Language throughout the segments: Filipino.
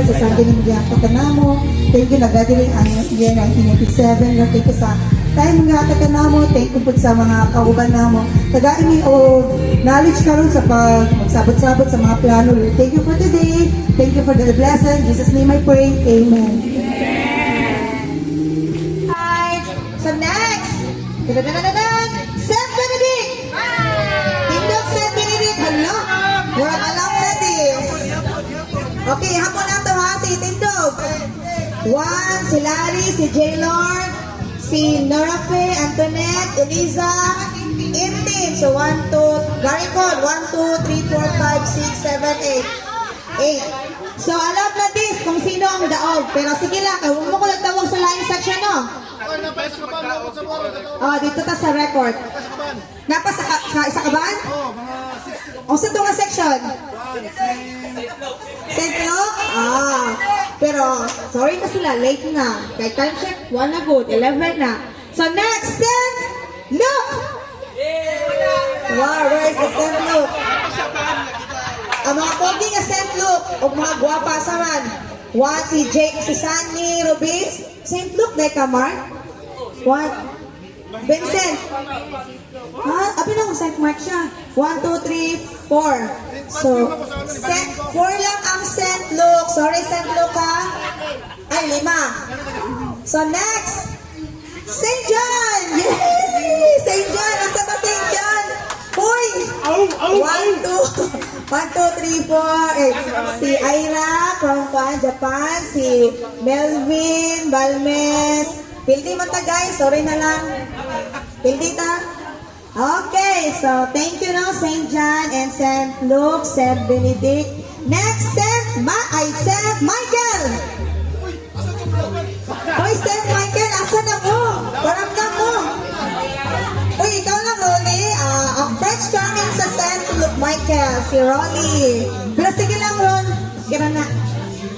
Lord, sa Sunday ng Biyang Takanamo. Thank you na gathering ang year 1987. Lord, thank you sa time nga Takanamo. Thank you po sa mga kauban namo. Tagain ni o knowledge karon sa magsabot-sabot sa mga plano. Lord, thank you for today. Thank you for the blessing. In Jesus' name I pray. Amen. Alright. So next. Saint Benedict. Tindog Saint Benedict. Hala. Wala alam na this. Okay, hapon na to ha. Si Tindog. Juan, si Larry, si J-Lord, si Norafe, Antoinette, Eliza, Intin. So 1, 2, Gary Code. 1, 2, 3, 4, 5, 6, 7, 8. 8. So alam na this kung sino ang daog. Pero sige lang, huwag mo ko nagtawag sa line section, no? Oh, dito ta sa record. Napa sa isa ka ba? O sa tunga section? St. Luke? Pero, sorry na sila, late na. Kay time check, 1 na good, 11 na. So next, St. Luke! Wow, where is the St. Luke? Ang mga pogi nga St. Luke, o mga guwapa sa man. One, si Jake, si Sunny, Rubis. St. Luke, dahil ka, Mark? What? Vincent? Ha? Abi na kung St. Mark siya. 1, 2, 3, 4. So, 4 lang ang St. Luke. Sorry, St. Luke, ha? Ay, 5. So, next. St. John! Yay! St. John! Asa ba St. John? Uy! 1, 2, 3, 4. Si Ira from Japan. Si Melvin Balmes. Pildi man ta guys. Sorry na lang. Pildi ta. Okay. So, thank you now, St. John and St. Luke, St. Benedict. Next, St. Michael. Hoy, St. Michael. Asa na mo? Paramdam mo. Uy, ikaw lang, Ronnie. Ang French coming sa St. Michael, si Ronnie. Pero sige lang, Ron. Gira na.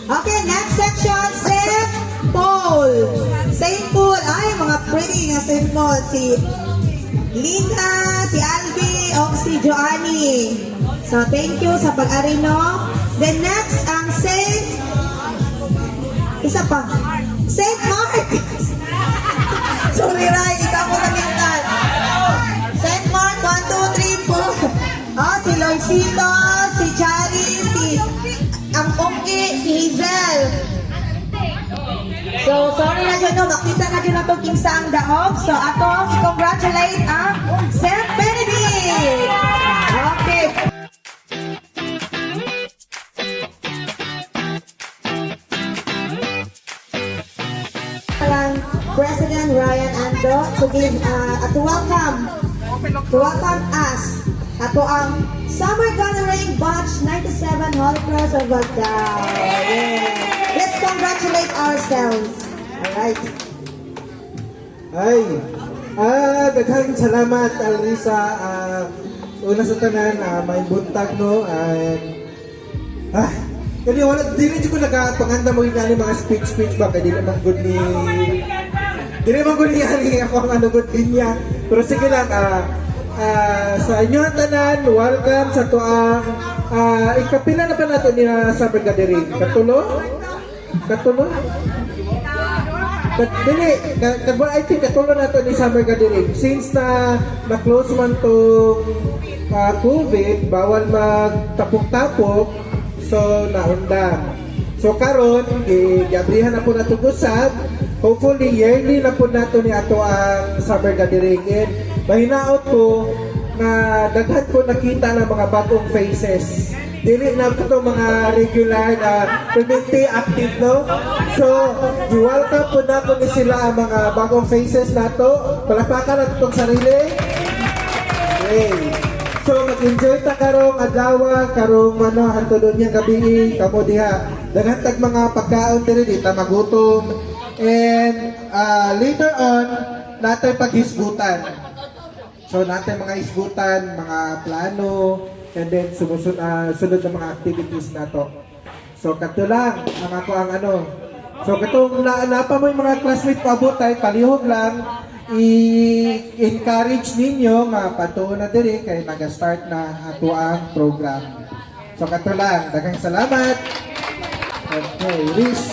Okay, next section, St. Paul. St. Paul. Ay, mga pretty nga St. Paul. Si Linda, si Albi, o si Joanny. So, thank you sa pag-ari, no? Then next, ang St. Isa pa. St. Mark. Sorry, Rai. Ikaw ko namintan. St. Mark, 1, 2, 3, 4. Oh, si Loncito, si Chari, si ang Ongki, si Hazel. So, sorry na dyan, no? Makita na dyan itong kinsa ang daog. So, atong congratulate ang St. Benedict. Okay. President Ryan Ando to give to welcome us ato ang Summer Gathering Batch 97 Holy Cross of Bagdao. Let's congratulate ourselves. Alright. Ay, daghang salamat Alisa. Una sa tanan, may buntag no and kani wala dili ko nagapanganda mo inani mga speech ba kay dili man good ni ako ang ano good niya. Pero sige lang sa inyo tanan, welcome sa tuang ikapila na pa nato ni Summer Gathering. Katulo? Dili, I think katulo na to ni Summer Gathering. Since na-close man tong COVID, bawal magtapok-tapok, so naundang. So karon, giabrihan na po nato gusab. Hopefully, yearly na po nato ni ato ang Summer Gathering. And mahinaot ko na daghan ko nakita ng mga bagong faces. Dili na ito mga regular na community active, no? So, i-welcome po na po ni sila ang mga bagong faces nato. Palapakan natin itong sarili. Okay. So, mag-enjoy ta karong adlaw, karong hantodon niyang gabi, kamo diha. Daghan tag mga pagkaon diri dita magutom. And later on, natin paghisgutan. So, natin mga hisgutan, mga plano, and then sunod na mga activities na to. So, kato lang, ang ako ang ano. So, katong napa mo yung mga classmate paabot tayo, palihog lang, i-encourage ninyo, mapatuon na diri, kaya nag-start na ato ang program. So, kato lang, daghang salamat. Okay, Riz.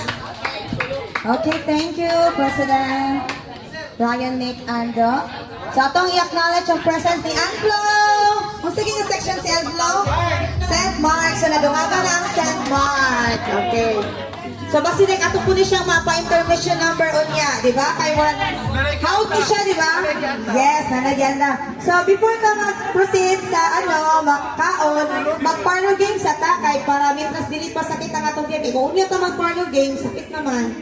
Okay, thank you, President Ryan Nick Ando. So, atong i-acknowledge ang presence ni Anflo. Kung sige yung section si Anflo? St. Mark. So, nadungagan na ang St. Mark. Okay. So, basi rin ato po ni siyang mapa-intermission number on niya, di ba? Kay one, how to siya, di ba? Yes, nanagyan na. So, before ka mag-proceed sa, kaon, mag-parlor game sa takay para mitras dili pa sakit ang atong game. Kung unya ka mag-parlor game, sakit naman.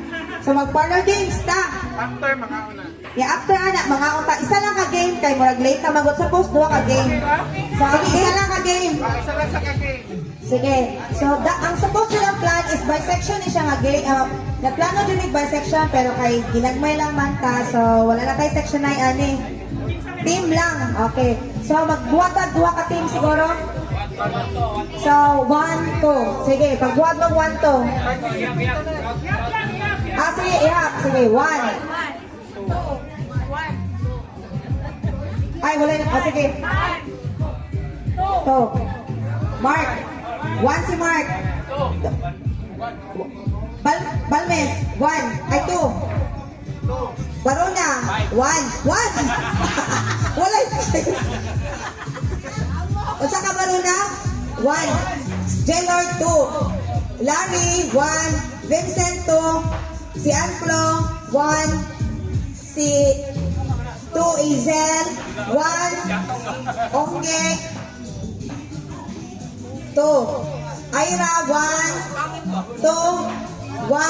So, mag-parlor games ta. After mga una. Yeah, after anak, mga unta, isa lang ka game kay murag late na magot sa post, duha ka game. So, isa lang ka game. Isa lang sa kagay. Sige. So, ang supposed nilang plan is bisection ni siya nga game. Nagplano din yung bisection pero kay ginagmay lang man ta. So, wala na kay section na ani. Team lang. Okay. So, magbuhat ka, duha ka team siguro. So, 1, 2. Sige, pagbuhat mo 1, 2. Sige, ihap. Sige, 1. Ay, wala na. Sige. 2. Mark. 1 si Mark. Balmes. 1. Ay, 2. Barona. 1. 1. Wala yung Unsa ka Barona? 1. Jaylord 2. Larry 1. Vincent 2. Si Anflo 1. Si 2 Izel 1. Ongge 2. Ira 1. 2. 1.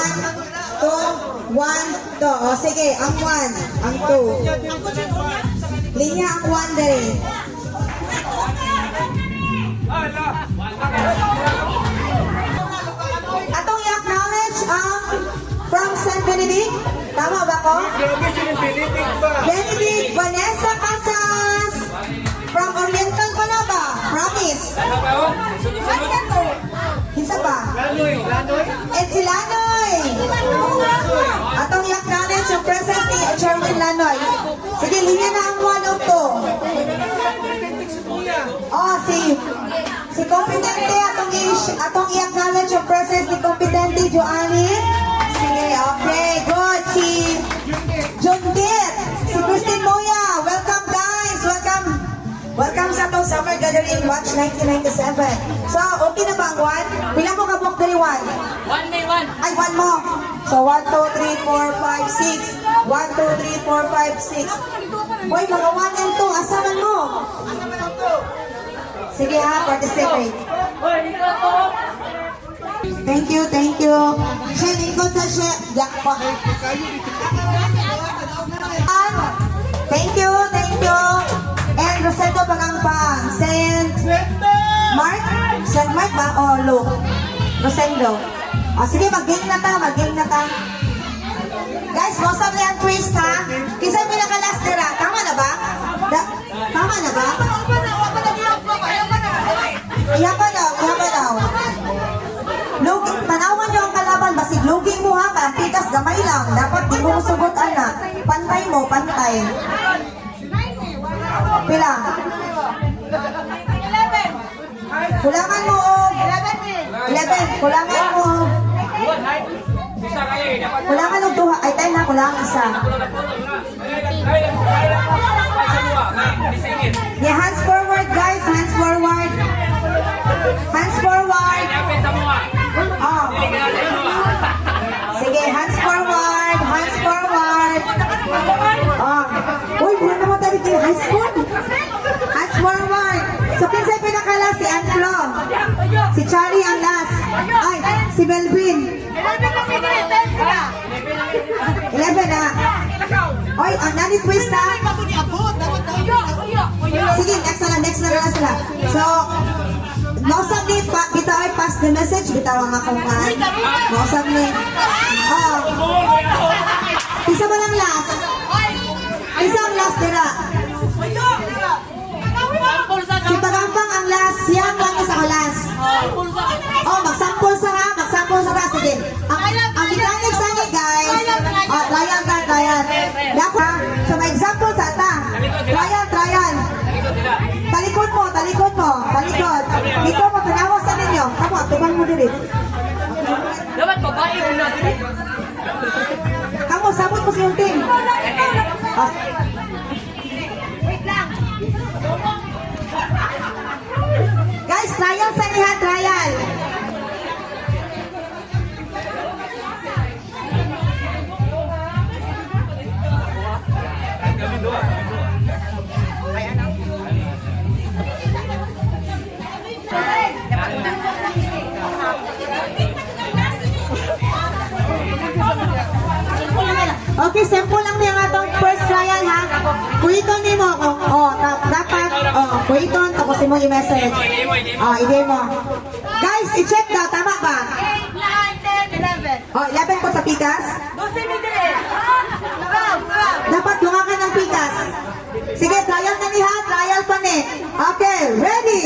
2. 1. 2. O sige, ang 1. Ang 2. Linya ang 1 dere. Atong i-acknowledge ang from San Benedict. Tama ba ko? Grabe sila Benedict ba? Benedict Vanessa Casas from Oriental Panaba. Promise. Hinsa ba? Lanoy. And si Lanoy. Atong i-acknowledge yung presence ni Chairman Lanoy. Sige, linya na ang 1 o 2. Oh, si Kompetente, atong i-acknowledge yung presence ni Kompetente Joanny. Sige, okay, good. Si Jundit, si Christine Moya. Welcome guys, welcome. Welcome sa itong Summer Gathering Watch 1997. So, okay na ba ang 1? Pila mo kabuk dari 1? 1 may 1. Ay, 1 mo. So, 1, 2, 3, 4, 5, 6. 1, 2, 3, 4, 5, 6. Boy, mga 1 and 2, asaman mo. Sige ha, participate. Thank you, thank you. Siya, lingkod sa siya. Jackpot. Thank you, thank you. And Rosendo Pagangpang. Saint Mark? Saint Mark ba? O Luke? Rosendo. O sige, mag-game na ta, mag-game na ta. Guys, most of them twist ha. Kisay pinaka-last nila. Tama na ba? Tama na ba? Ihapa daw. Tanawan niyo ang kalaban, basig luging mo ha, kaantikas gamay lang. Dapat di mo sugot anak. Pantay mo, pantay. Pila? 11. Kulangan mo og 11. Kulangan mo og kulangan og 2. Ay, tayo na, kulangan isa. Yeah, hands forward guys, hands forward. Hands forward. Oh. Sige, hands forward, hands forward. Oh. Uy, buwan naman tayo dito, hands forward. Hands forward. So, kinsay pinakala si Anflo. Si Charlie ang last. Ay, si Melvin. 11 na. Oy, ang nani twist ha. Sige, next na sila. So, mausap ni, bitaw ay pass the message, bitaw ang akong kaan. Mausap ni. Oh. Isa ba lang last? Isa ang last nila. Si Pagampang ang last, siyang lang isa ko last. Oh, magsampol sa ha, sige. Ang mechanics sa ni guys. Oh, trial. Dapat, so may example sa ata. Trial. Talikod mo. Ikaw mo, tanawa sa ninyo. Kamu, tuman mo dili. Dapat po sinabot mo sa iyong team. Ah, guys, trial sa niya, trial. Okay, simple lang niya nga itong first trial ha. Kuiton ni mo. Dapat, kuiton, tapos mo i-message. I-day mo. Guys, i-check daw, tama ba? 8, 9, 10, 11. 11 po sa pikas. 12 midire. Dapat dunga ka ng pikas. Sige, trial na niya, trial pa ni. Okay, ready?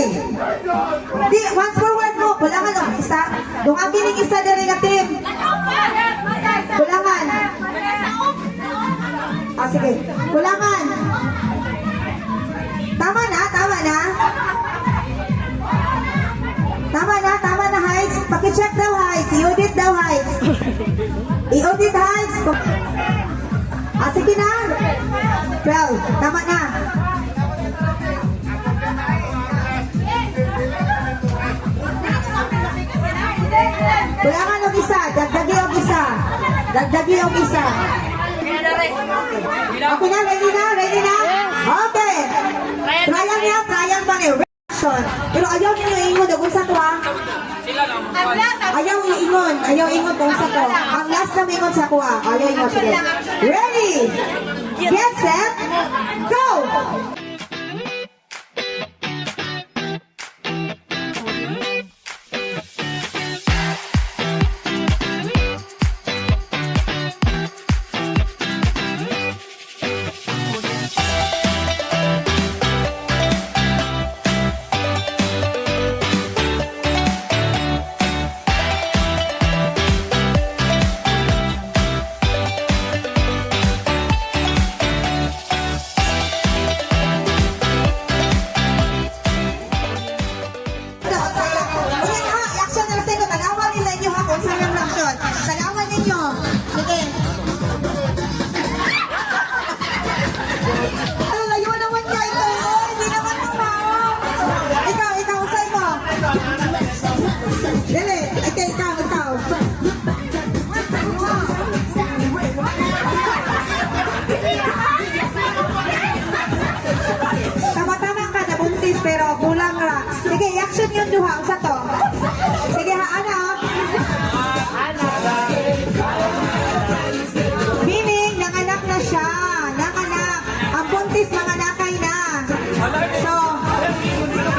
Di, once forward mo. Kulangan o, isa. Dunga kining isa na rin na team. Kulangan. Sige. Kulangan. Tama na, tama na. Tama na, Heights. Pakicheck daw, Heights. I-audit daw, Heights. I-audit, Heights. Sige na. 12. Tama na. Kulangan o isa. Dagdagi o isa. Dagdagi o isa. Okay na, ready na, ready na? Okay. Trial niya, trial pa ni reaction. Pero ayaw niyo ingon, kung sa to ha? Ayaw ingon kung sa to. Ang last na ingon sa kuha. Ayaw ingon, sige. Ready? Get set, go! Pero kulang ra. Sige, action yung duha. Sa to. Sige ha, ana. Meaning, nanganak na siya. Nanganak. Ang buntis, nanganakay na. So,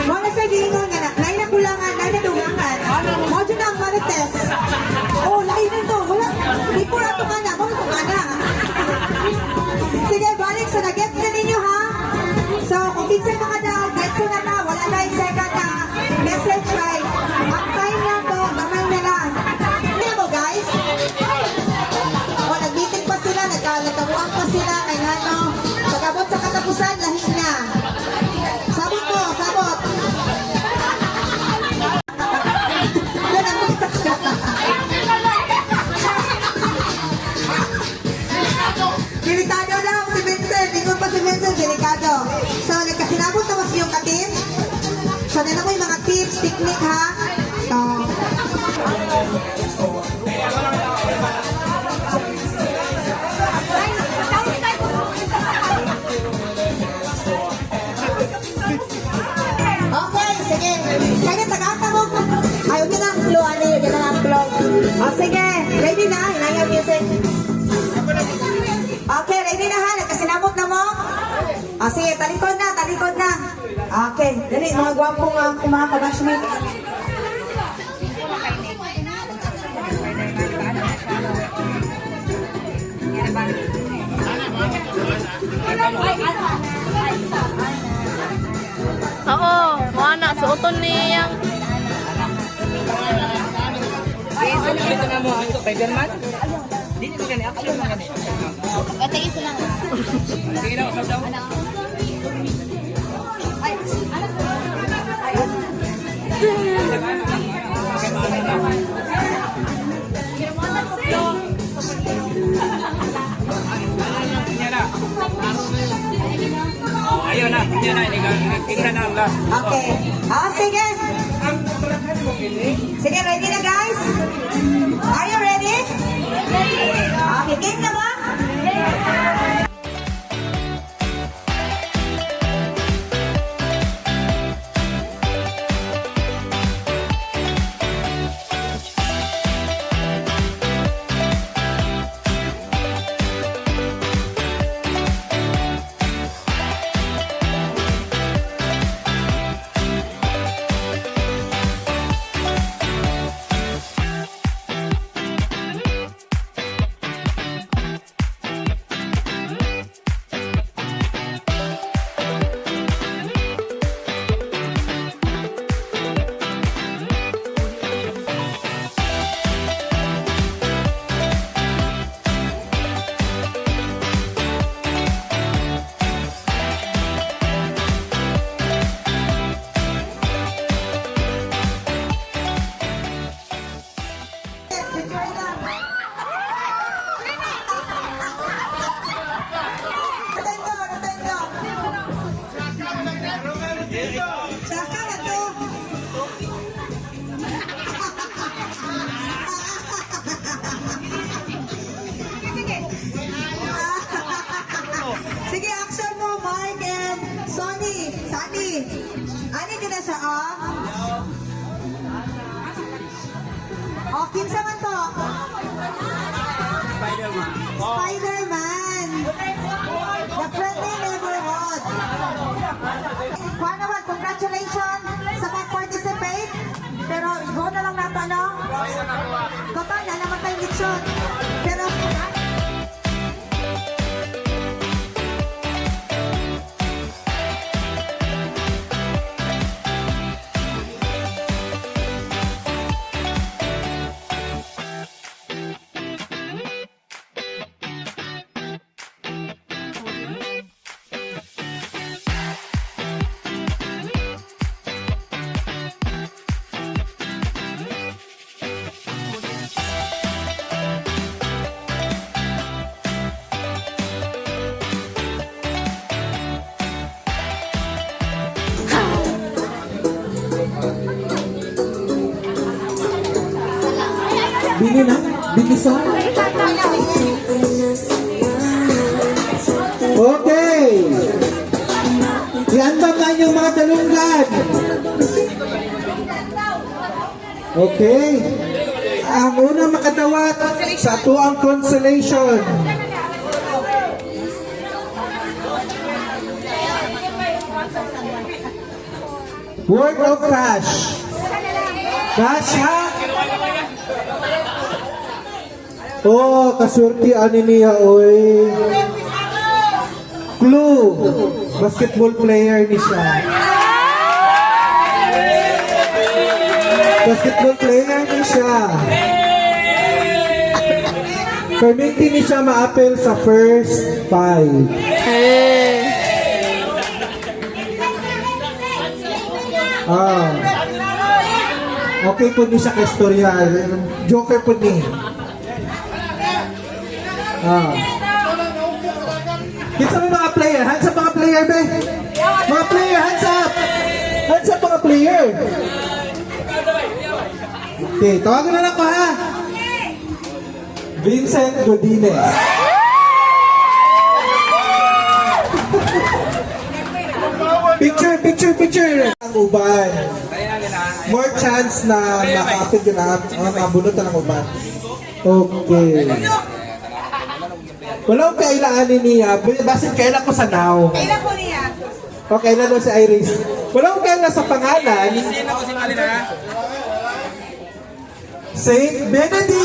wala siya giingon nga na. Lain na kulangan, lain na dugangan. Mo dyan ang marites. Oh, lain na to. Wala. Di po na itong anak. Wala itong anak. Sige, balik. So, nag-gets na ninyo ha. So, kung minsan mga daw, gets na na. Wala na yung second na message right. Ang time lang to, gamay na lang. Hindi mo guys. O, nag-meeting pa sila, nagkabuan pa sila, kay ano. Pagkabot sa katapusan, lahi na. Sabot mo, sabot. Yan ang mga delikado lang si Vincent. Ingon pa si Vincent, delikado. So, nagkasinabot na mas yung katim. So, na mo yung mga tips, technique ha. So, okay, sige. Kaya tagata mo. Ayaw nyo na ang flow, ano yun, yun ang flow. O, sige. Ready na, hinayang music. Okay, ready na ha? Nagkasinabot na mo? O, sige, talikod na, talikod na. Okay, dali, mga gwapong mga kabashmate. Oo, mga anak, suoton niyang. Ito na mo ang Spider-Man. Dito ka gani action na gani. Ate, isa lang. Sige daw, saw daw. niya na, tingnan na lang. Okay. Sige. Sige, ready na guys? Are you ready? Okay, game na ba? Saka na to. Sige, action mo, Mark and Sonny. Sunny. Ano din na siya, kinsa man to? Spider-Man. The friendly neighborhood. Kuha naman, congratulations sa pag-participate. Pero go na lang nato, no? Total, na naman tayong leksyon. Pero, Bini na? Binisan? Okay! Iandam na yung mga dalunggan. Okay. Ang unang makadawat sa tuang consolation. Word of cash. Cash ha? Oh, kasurti ani niya, oy. Clue. Basketball player ni siya. Basketball player ni siya. Permitin ni siya ma-appeal sa first 5. Okay po ni siya ka istorya. Joker po ni. Kinsa may mga player? Hands up mga player, be! Mga player, hands up! Hands up mga player! Okay, tawagan na lang ko ha! Vincent Godinez. Picture! Ang uban. More chance na makapit yun ang kabunutan ng uban. Okay. Wala akong kailaanin niya. Basit kailan ko sa now. kailan po niya? O kailan doon si Iris. Wala akong kailan sa pangalan. Saint Benedict!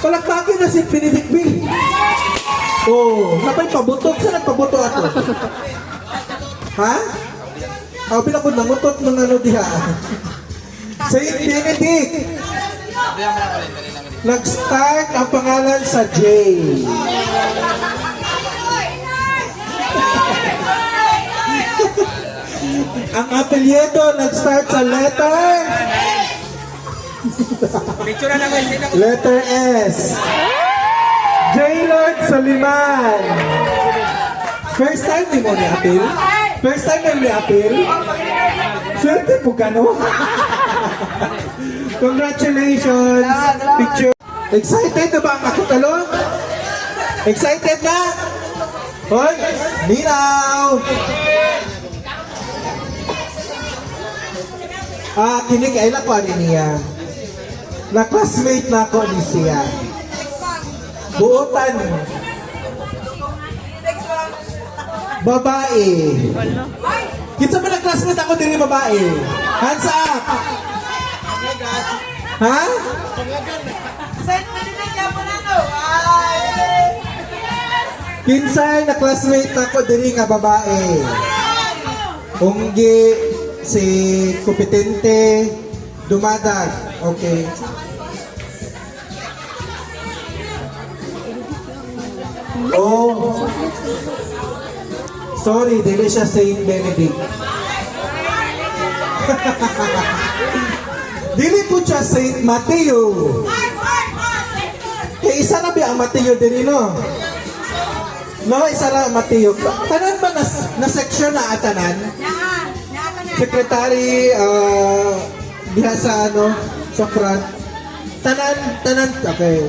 Palakpakin na Saint Benedict B. Oh, napay pabutok. Saan nagpabuto ako? Ha? Bila ko nangutot ng ano diha. Saint Benedict! Nag-start ang pangalan sa J. Ang apelyido nag-start sa letter. Letter S. J. Lord Soliman. First time ni mo ni apil? First time na ni apil? Swerte po ka, no? Congratulations! Picture. Excited na ba ang kakutalon? Excited na? Hoy, Minaw! Kini kaila ko ani niya. Na classmate na ako ni siya. Buotan. Babae. Kinsa man ang classmate ako diri babae? Hands up. Ha? Kinsay na classmate ako diri nga babae? Unggi, si Kupitente, Dumadag. Okay. Oh. Sorry, dili siya Saint Benedict. Dili po siya Saint Mateo. Kaya isa na ba ang Mateo diri, no? No, isa lang ang Mateo. Tanan ba na section na atanan? Secretary, diha sa ano, sa front. Tanan, okay.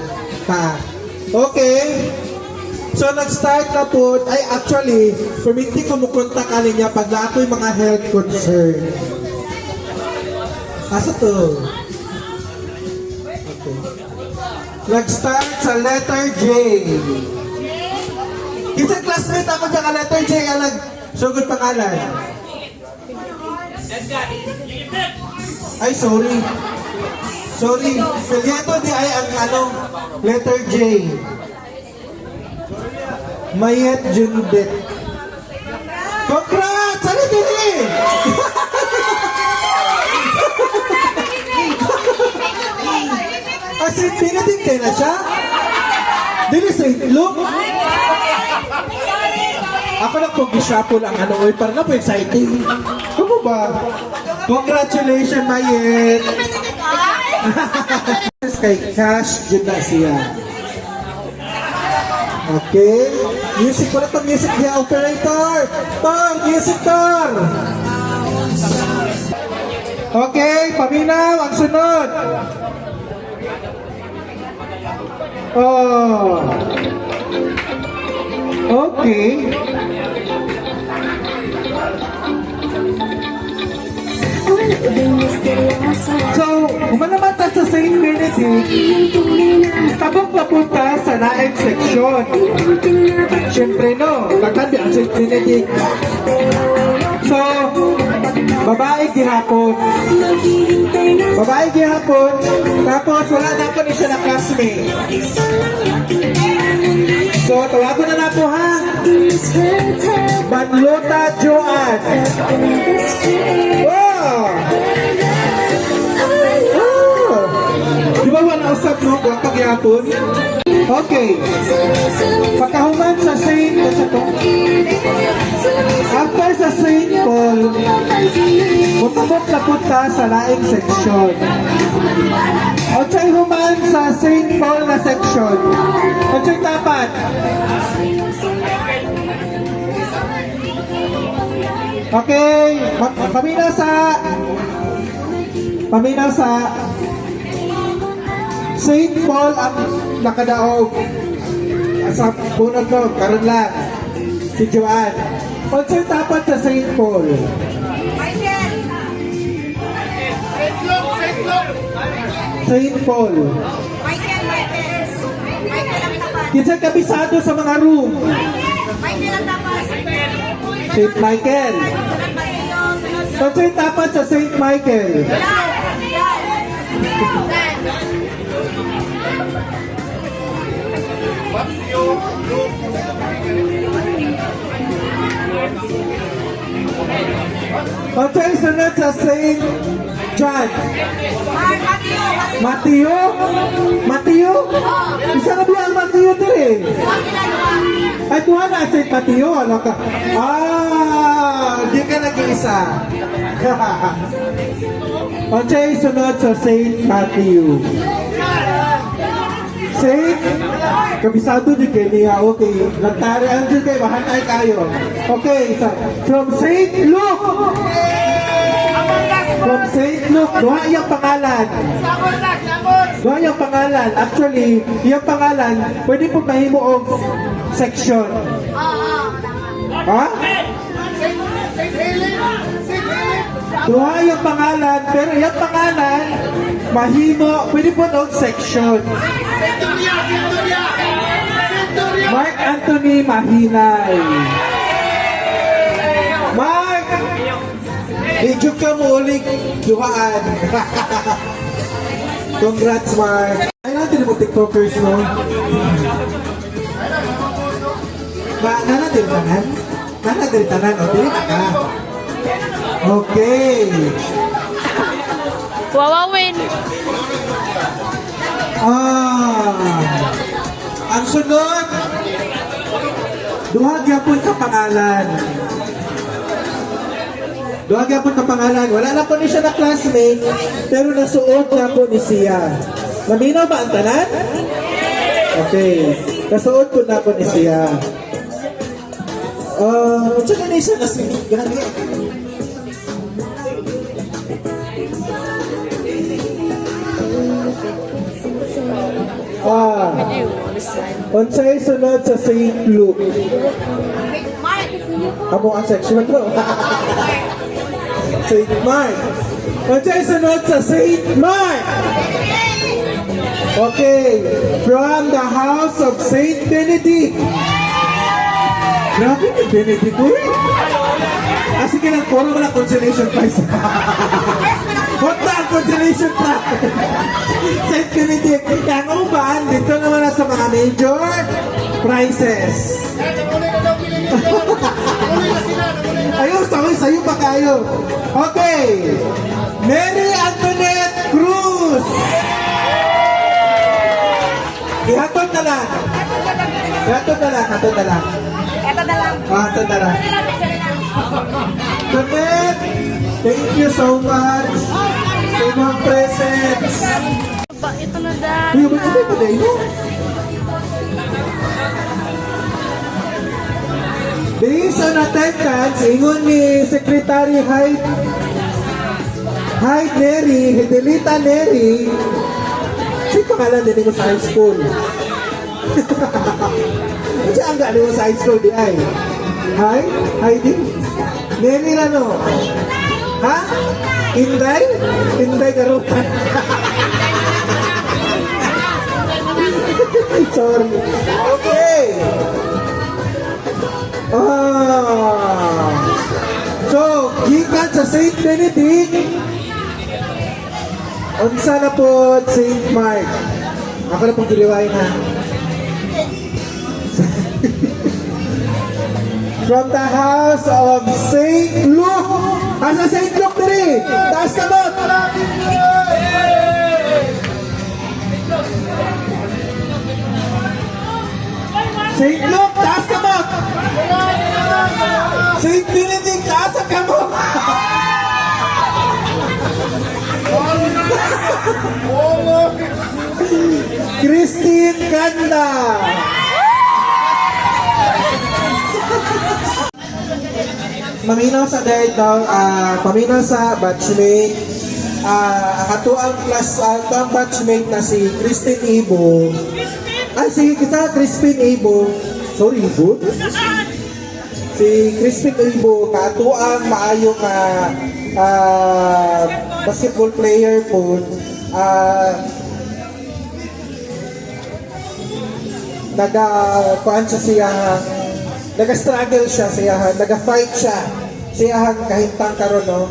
Okay. So, nag-start na po, ay actually, permitti ko mukontak ka niya pag na ako'y mga health concern. Asa to? Okay. Nag-start sa letter J. Isang classmate ako dyan ka letter J, ang nagsugod pangalan. Ay, sorry. Sorry. Pilyato di ay ang ano, letter J. Mayet Jundet. Congrats! Ano dili? Asin, pinating na siya? Dili sa itlog? Ako lang pong gisapol ang ano, oy, para na po exciting. Ano ba? Congratulations, Mayet! Kay Cash, dyan na siya. Okay. Music ko na itong music niya, operator. Tor, music tor. Okay, paminaw, ang sunod. Oh. Okay. So, umanaman ta sa St. Benedict, tabok papunta sa naeng seksyon. Siyempre no, nagtabi ang St. Benedict. So, babae gihapon. Babae gihapon, tapos wala na po ni siya na classmate. So, tawagon na po ha. Manlota Joan. Wow! Di ba wala usap no? Huwag pagyapon? Okay. Pagkahuman sa Saint after sa Saint Paul, mutabok na punta sa laing seksyon. Otsay human sa Saint Paul na seksyon. Otsay tapat. Okay. Paminaw sa Saint Paul ang nakadaog. Sa punod ko, karon lang. Si Joanne. Otsay tapat sa Saint Paul. Saint Paul. Kinsa kabisado sa mga room? Saint Michael. Otsay tapat sa Saint Michael. Otsay sunod sa Saint John. Mateo? Mateo? Isa ka ba ang Mateo diri? Ay, kuha na Saint Mateo. Ano ka? Di ka nag-iisa. Otsay sunod sa Saint Matthew. Saint, kabisado di kayo niya. Okay, nagtari ang dyan kayo, mahanay kayo. Okay, from Saint Luke. From Saint Luke, doha iyang pangalan. Doha iyang pangalan. Actually, iyang pangalan, pwede po mahimo og section. Ha? Doha iyang pangalan, pero iyang pangalan, mahimo, pwede po og section. Mark Anthony Mahinay. Mark! Ijuk ka mo ulit duhaan. Congrats, Mark. Ay natin mo TikTokers, no? Nana din tanan? Nana din tanan, o? Dili na ka. Okay. Wawawin. Ang sunod, duha gyapon ka pangalan. Duha gyapon ka pangalan. Wala na po ni siya na classmate, pero nasuot na po ni siya. Maminaw ba ang tanan? Okay. Nasuot po na po ni siya. Tsaka na siya nasimit. Gani. Unsay sunod sa St. Luke? Amo ang section na to. St. Mark. Unsay sunod sa St. Mark? Okay. From the house of St. Benedict. Grabe ni Benedict, uy. Sige lang, puro mo na consolation prize. Punta ang consolation prize. St. Benedict. Ang uban, dito naman na sa mga major prizes. Ayun, sayo pa kayo. Okay. Mary Antoinette Cruz. Ihatod na lang. Ihatod na lang. Hatod na lang. Hatod na lang. Antoinette, thank you so much sa mga presents. Ba, ito na dahil. Uy, ba't ito pa dahil? Based on attendance, ingon ni Secretary Hyde Neri, Hidelita Neri, si pangalan din mo sa high school. Siya ang galing mo sa high school di ay. Heidi? Neri Rano? Ha? Inday? Inday Garutan. Sorry. Okay. So, gikan sa St. Benedict, unsa na po St. Mark. Ako na pong giliwain ha. From the house of St. Luke. Asa St. Luke diri? Taas kamot. St. Luke, taas kamot. St. Benedict, taas ang kamot. Christine Kanda. Maminaw sa dahil daw, paminaw sa batchmate. Ang atuang class, ang batchmate na si Christine Ibo. Ay, sige kita, Crispin Ibo. Sorry, Ibo. Si Crispin Ibo, kaatuang maayong basketball player po. Kuhaan siya naga-struggle siya, naga-fight siya kahintang karon, no?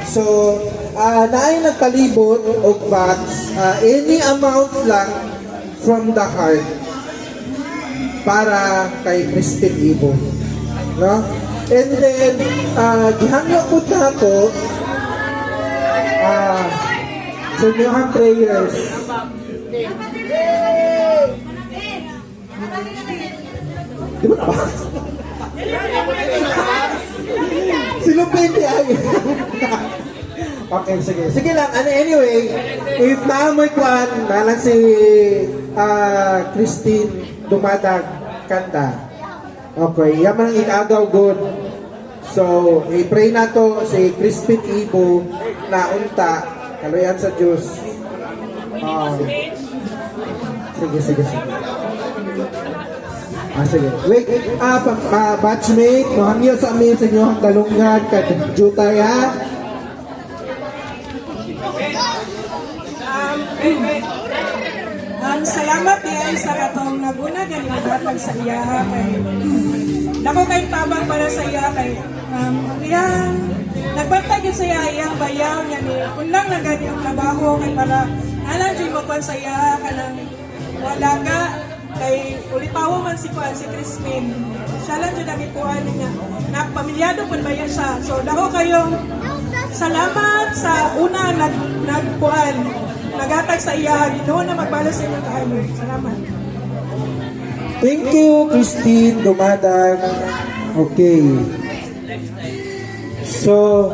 So, naay nagpalibot og bats, any amount lang from the heart para kay Christine Ibo, no? And then, gihangyo po na ako sa inyong prayers. Di ba na? Silupin ay. Okay, sige. Sige lang. Anyway, if naamoy kuhan, nalang si Christine Dumadag Kanda. Okay, yaman ang inagaw good. So, i-pray na to si Crispin Ibo na unta, kaluyan sa Diyos. Sige. Sige. Wait, batchmate, mahangyo sa amin sa inyo ang dalungan, jutay ha. Salamat din sa katong naguna gani hatag sa iya kay dako kay tabang para sa iya kay iyang nagbantay gyud sa iya iyang bayaw niya ni unlang nagani ang trabaho kay para alam jud mo sa iya kanang wala nga kay ulipawo man si Crispin siya lang jud ang ikuan niya na pamilyado pud bayan siya so dako kayong salamat sa una nagkuan nagatag sa iya, Ginoo na magbalas sa inyo kayo. Salamat. Thank you, Christine Dumadag. Okay. So,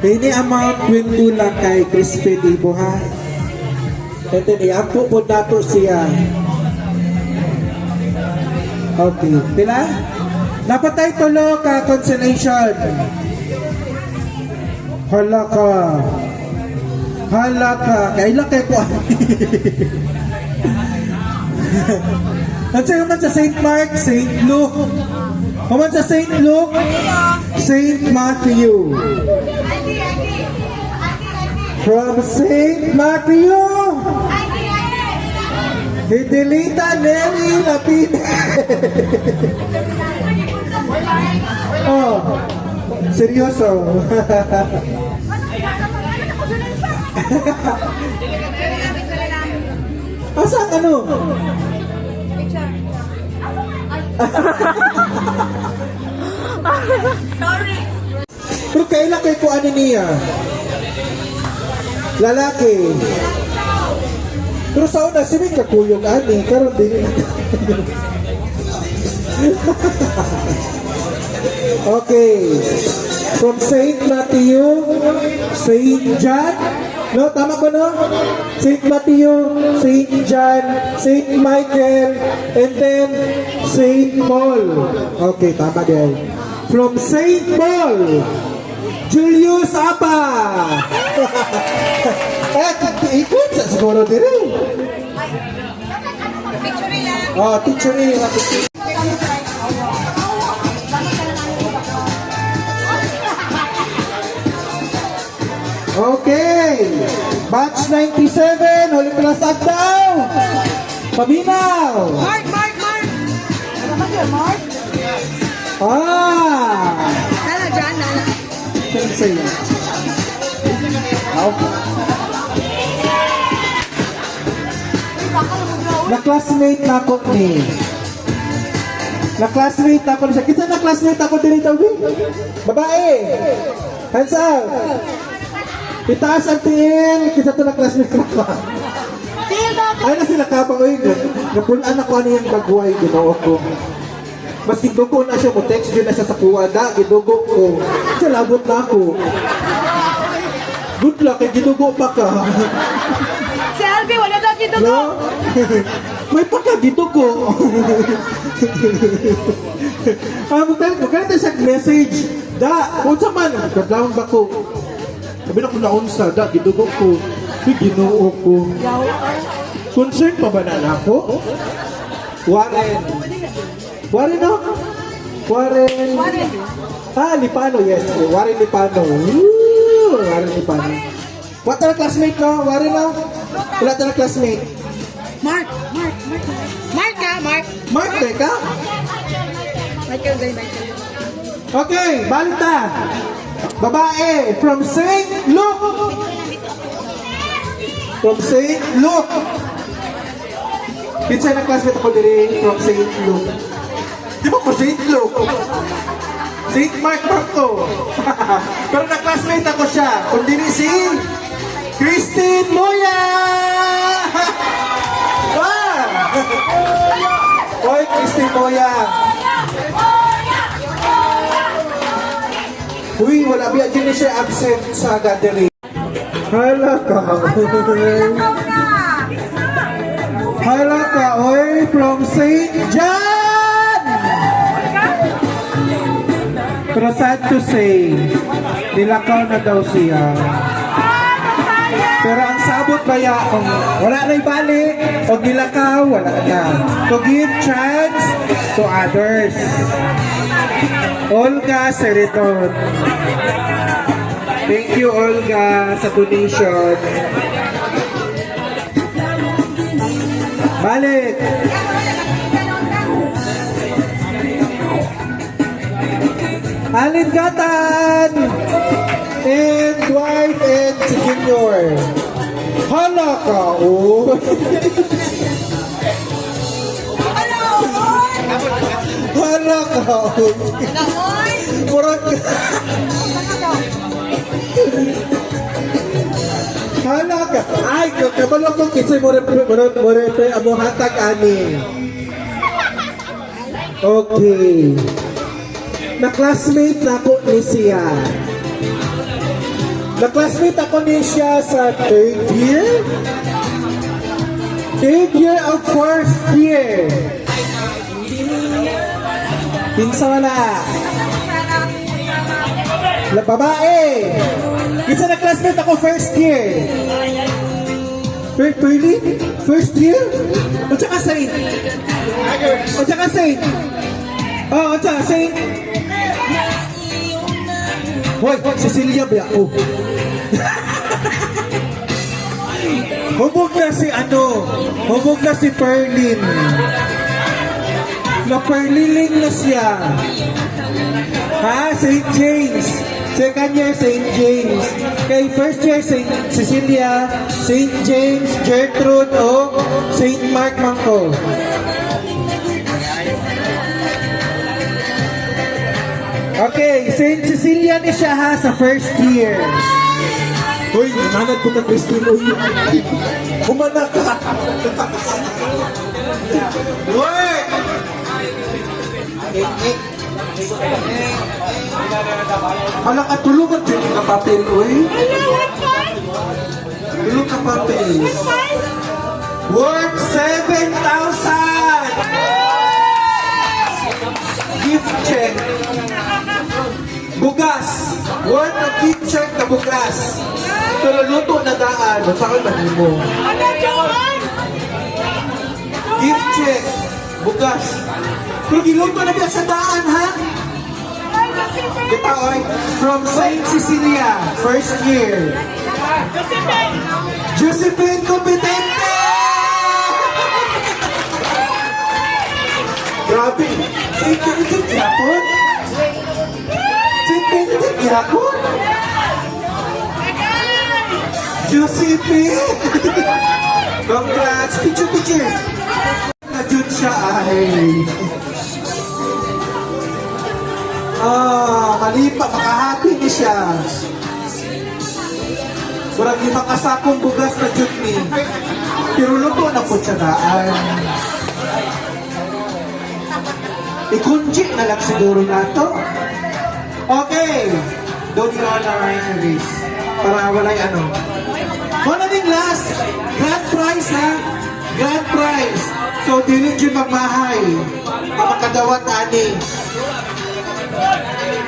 ini amount 20 lang kay Crispin Ibo ha. And then, i-ampo po nato siya. Okay. Pila? Napatay tulo ka consolation. Hala ka. Kailan kayo po? Nandiyan naman sa St. Mark, St. Luke. Naman sa St. Luke, St. Matthew. From St. Matthew, Hidelita Neri Lapid. Oh, seryoso. Asan ano? Sorry. Pero kailan kayo po ano niya? Lalaki. Pero sa una, siming kakuyog ani. Karoon din. Okay. From St. Matthew, St. John, no, tama ko no? St. Matthew, St. John, St. Michael, and then St. Paul. Okay, tama din. From St. Paul, Julius Apa. Ikot sa siguro din rin. Picture lang. Oh, teacher rin. Okay. Batch 97. Huli plus up daw. Paminaw. Mark! Ano ba yun, Mark? Nala dyan, nala. Sa'yo. Okay. Na-classmate na ako ni. Na-classmate ako ni siya. Kita na-classmate ako din ito. Babae. Hands up. Itaas ang tiin. Kita ito na-classmate na ako. Ay na sila kabang. Napulaan ako ano yung bagway. Ginoo ko. Mas gidugo na siya mo. Text yun na siya sa kuwada. Gidugo ko. Siya labot na ako. Good luck. Gidugo pa ka. Si Albi, wala daw dito ko. No? May pagkagitugo. Magkano siya message. Da, kung sa man, kadlawang ba ko? Sabi na ko na unsa, da, gidugo ko. Ginoo ko. Concern pa ba na ako? Warren. Warren no? Warren. Lipano, yes. Warren Lipano. Woo! Warren Lipano. What are classmate no? Warren no? Wala tayo classmate. Mark ka. Mark, teka? Michael. Okay, balita. Babae, from St. Luke. From St. Luke. Pinsa na classmate ako din from St. Luke. Di ba ko St. Luke? St. Mark to. Pero na-classmate ako siya. Kundi ni si Christine Moya! Hoy, Christine Moya! Uy, wala biya din siya absent sa gathering. Hala ka. Hala ka, oy, from St. John! Pero sad to say, nilakaw na daw siya. Pero ang sabot baya, kung wala na ibalik, o nilakaw, wala na. To give chance to others. Olga Seriton. Thank you, Olga, sa donation. Balik! Alin Gatan! And Dwight and si Junior. Hala ka, oh! Hala ka, oh! Murag ka! Hala ka! Ay, kabalo ko kisay mo amo hatag ani. Okay. Na-classmate na ako ni siya. Na-classmate ako ni siya sa third year. Third year of first year. Pinsa wala. La babae. Isa na-classmate ako first year. Really? First year? O tsaka Saint? O tsaka Saint? O tsaka Saint? Hoy, Cecilia ba ako? Hubog na si ano? Hubog na si Perlin. Na-perliling na siya. Ha? St. James. Second year, St. James. Kay first year, St. Cecilia, St. James, Gertrude, o St. Mark Mangko. Okay, St. Cecilia ni siya ha sa first year. Uy, nananad ko ka, Christine. Uy, kumanak ka. Uy! Hala ka, tulungan din ka papel, uy. Tulong ka papel. Worth 7,000! Gift check. Bugas. Worth of gift check na bugas. Pero luto na daan. Sa akin mo. Gift check. Bugas. Pero giluto na biya sa daan, ha? Kita, oy. From St. Cecilia, first year. Josephine Competente! Grabe. St. Benedict Yapon? St. Benedict Yapon? Josephine! Congrats! Picture! Na-jud siya ay... malipa, makahappy ni siya. Murag di makasakong bugas na jud ni. Pero luto na po siya daan. Ikunji na lang siguro na to. Okay. Don't you know our service. Para walay ano. One of the last, grand prize ha. Grand prize. So, dili dyan magmahay. Makadawat ani.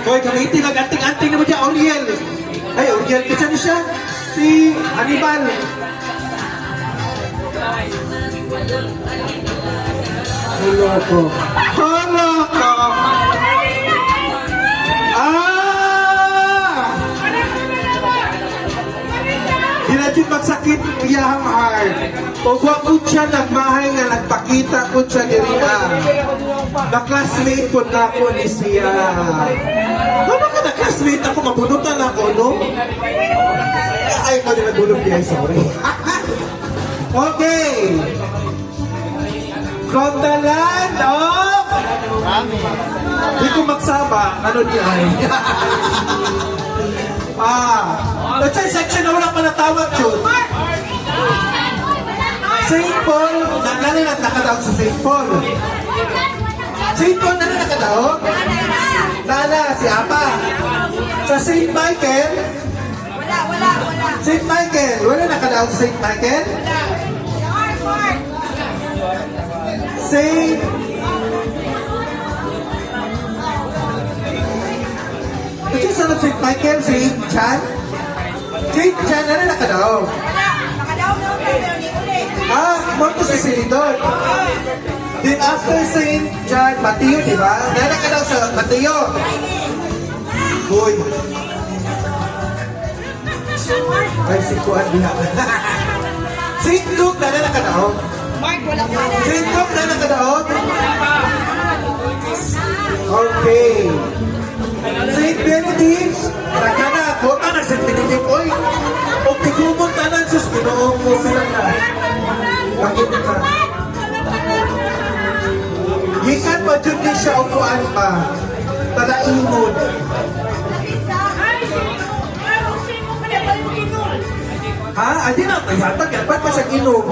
Hoy, gamitin lang, anting-anting naman dyan, Oriel. Ay, Oriel, kasi ano siya? Si Hannibal. Hello ko. Hello ko. Dinadyo magsakit iyahang heart. O wag siya nagmahay nga nagpakita ko siya diriha. Na-classmate ko na ako ni siya. Ano ka na-classmate ako? Mabunutan ako, no? Ay, ko din nagbulog niya. Sorry. Okay. From the land of... Hindi ko magsama. Ano niya ay? Let's say section na wala pa natawag yun. St. Paul, naglalay na nakatawag sa St. Paul. St. Paul na nakatawag? Nana, si Apa. Sa St. Michael? Wala. St. Michael, wala nakatawag sa St. Michael? Saint Ito sa St. Michael, St. John? St. John, ano na ka daw? More to Sicily doon. Then after St. John, Mateo, di ba? Nana ka daw sa Mateo. Uy. Ay, si Kuan diha. St. Luke, nana ka daw? St. Luke, nana ka daw? Okay. St. Benedict, nakana, kota na St. Benedict, oy. O tigumon tanan, sus, ginoong mo sila na. Bakit ka? Gikan pa dyan din siya upuan pa. Talaingon. Ha? Adi na, mayhatag yan. Ba't pa siya inom?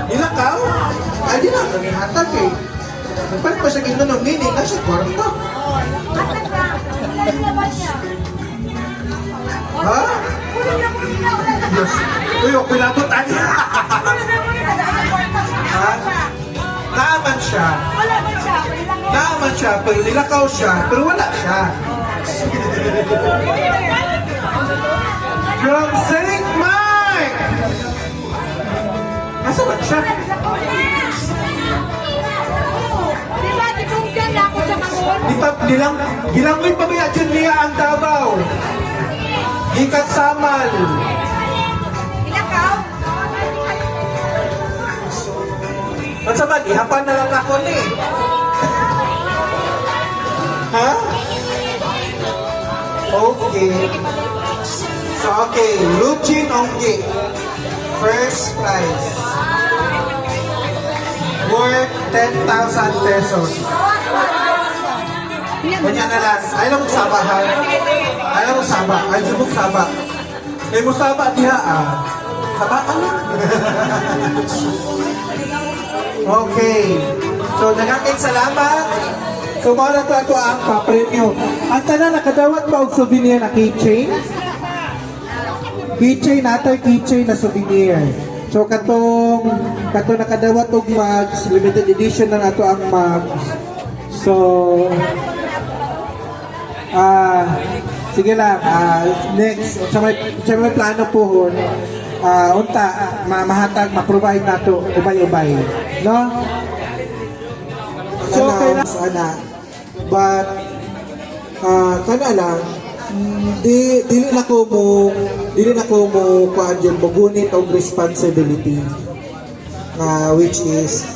Nilakaw? Adi na, mayhatag eh. Ba't pa siya inom ng mini? Nasa kwarta. Ha? Yes. Uy, ako pinabutan niya. Ha? Naaman siya. Naaman siya, pero nilakaw siya, pero wala siya. From St. Mike! Nasa ba siya? Gilangoy pa ba dyan niya ang Davao? Gikat Samal. At sa man, ihapan na lang ako ni. Ha? Okay. So, okay. Luchin Onggi. First prize. Worth 10,000 pesos. Kanya na lang. Ayaw mo saba, ha? Ayaw mo saba. Ayaw mo saba. Eh, mo saba diha, ah. Saba ka lang. Okay. So, nagkakit salamat. So, mara to ako ang papremyo. Ang tanan, nakadawat ba og souvenir na keychain? Keychain nato, keychain na souvenir. So, katong nakadawat og mugs, limited edition na nato ang mugs. So, sige lang, next, sa may plano po hon, unta, mahatag, ma-provide nato, ubay-ubay. No? So, kailangan, but, kana lang, dili na ko mo kuan dyan, magunit og responsibility, which is,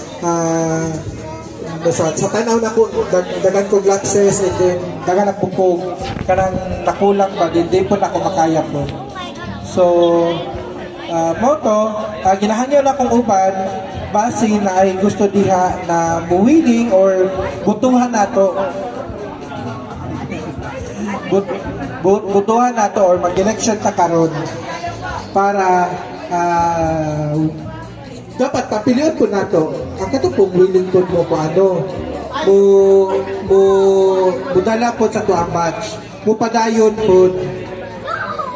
sa tanaw na ko dagan ko glasses and then dagan na ko kanang nakulang ba din po na ako makaya po. So moto ginahangyo na kong uban base na ay gusto diha na muwiding or butuhan nato butuhan nato or mag-election ta karon para dapat papilian po nato ang katupong Wellington mo po dala po sa tuang batch mo padayon po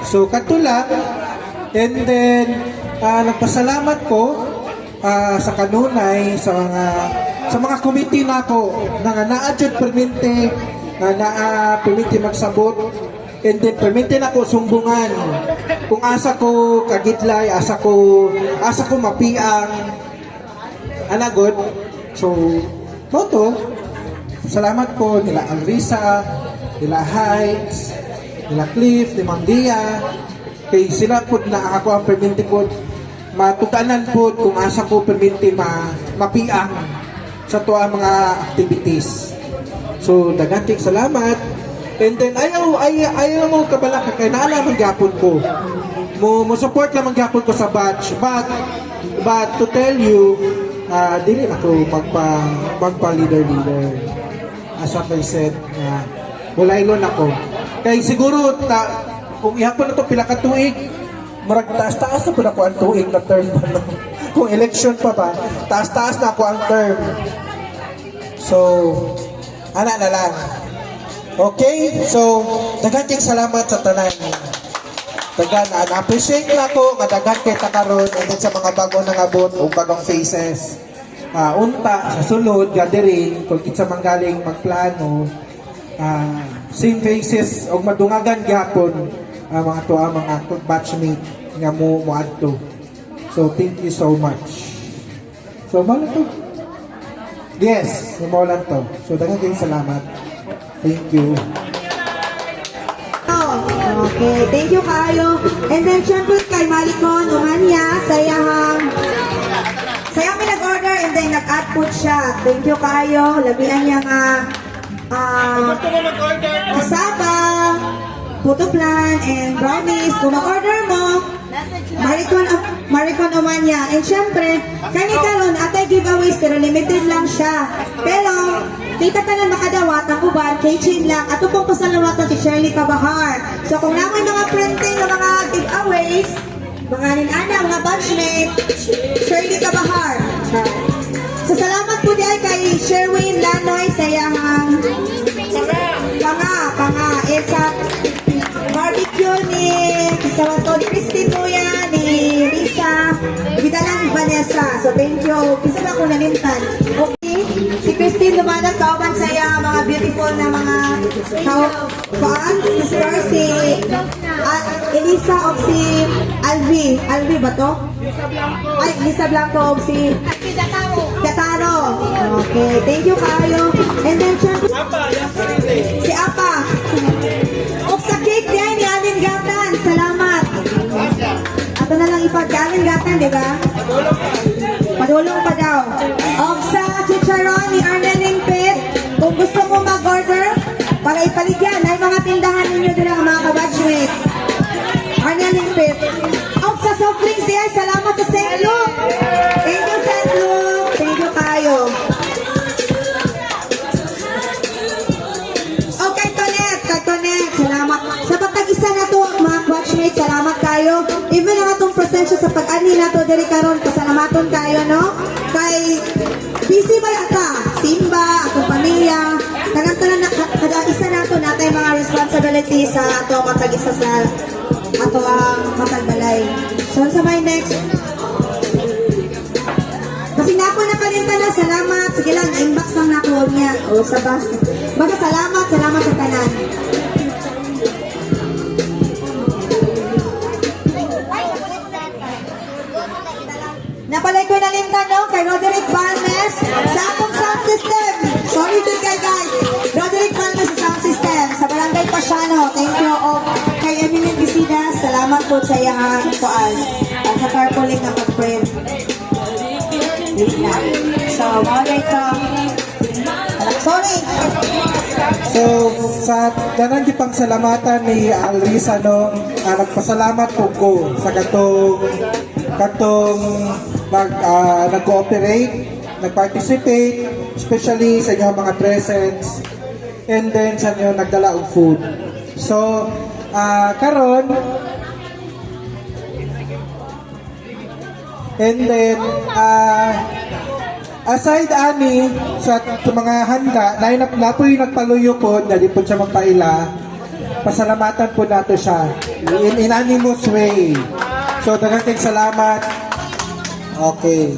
so katulad and then nagpasalamat ko sa kanunay sa mga committee nako na naadjud permente na permente magsabot and then permente na ko sumbungan kung asa ko kagidlay asa ko mapiang anagod so moto salamat ko nila Alrisa nila Heights nila Cliff ni Ma'am Dia kay sila po na ako ang permente po matukanan po kung asa ko permente mapiang sa tuwa mga activities so daganting salamat. And then ayaw mo kabala kay naalaman gyapon ko. Mo support lang gyapon ko sa batch. But to tell you, dili ako magpa leader. As what I said, walaylon ako. Kay siguro kung ihapon na to pila ka tuig, marag taas-taas na po ako ang tuig na term. Kung election pa ba, taas-taas na ako ang term. So, ana na lang. Okay? So, daghang salamat sa tanan. Dagan, na-appreciate na ko, kadagan kay takaroon, and then sa mga bago nang abot o bagong faces. Unta, sa sulod, gathering, kung kitsa manggaling magplano, same faces, o madungagan gyapon, mga tuwa, mga batchmate, nga mo adto. So, thank you so much. So, malo to. Yes, lang to. So, dagan kayong salamat. Thank you. Okay, thank you kayo. And then, syempre kay Malicon, Umanya, sayang mi nag-order and then nag-add food siya. Thank you kayo. Labihan niya nga kasaba, puto plan, and brownies. Kung mag-order mo, Maricon Umanya. And syempre, kani karon atay giveaways pero limited lang siya. Pero, kita ka na makadawat ang uban, kay Chin lang. At pong pasalamatan si Shirley Cabahar. So kung naman mga printing ng mga giveaways, mga ninana, mga batchmate, Shirley Cabahar. So salamat po din kay Sherwin Lanoy sa iyang panga. It's a barbecue ni Sawaton Christine Moya, ni Risa, Vidalang Vanessa. So thank you. Isa na ko nanintan. Okay? Si Christine lumanag kauban sa iya mga beautiful na mga kauban. Si Elisa o si Alvi. Alvi ba to? Ay, Lisa Blanco o si Katano. Okay, thank you kayo. And then si Apa. O sa cake niya ni Alin Gatan. Salamat. Ato na lang ipag-Alin Gatan, di ba? Padulong pa daw. O sa chicharon ni Arnel Pit. Kung gusto mo mag-order, para ipaligyan ay mga tindahan ninyo din ang mga kabatchmate. Arnel Pit. O sa soft drinks niya, salamat sa St. Luke. Thank you, St. Luke. Thank you kayo. Okay, Tonet. Salamat. Sa pagtag-isa na to, mga batchmates, salamat kayo. Even ang atong presensya sa pag-ani na to, diri karon pasalamaton kayo, no? Kay busy ba yata? Simba, atong pamilya, kanang-tanan na, kada isa na to natay mga responsibility sa ato matag-isa sa ato ang matagbalay. So, sa my next, kasi na ako nakalinta na, salamat. Sige lang, inbox lang na ako niya. O, sa bus. Baga, salamat sa tanan. Napalay ko na lintan, no? Kay Roderick Balmes sa akong sound system. Sorry to kay guys. Roderick Balmes sa sound system. Sa Barangay Pasiano. Thank you. O, kay Eminem Bisida. Salamat po sa iyang kuan. At sa carpooling na pag-print. So, mga guys, sorry. So, sa tanan di pang salamatan ni Alisa, no, nagpasalamat po ko sa katong nag-cooperate, nag-participate, especially sa inyong mga presents, and then sa inyo nagdala og food. So, karon, and then, aside ani sa mga handa, na po yung nagpaluyo po, na di po siya magpaila, pasalamatan po nato siya in animous way. So, daghang salamat. Okay.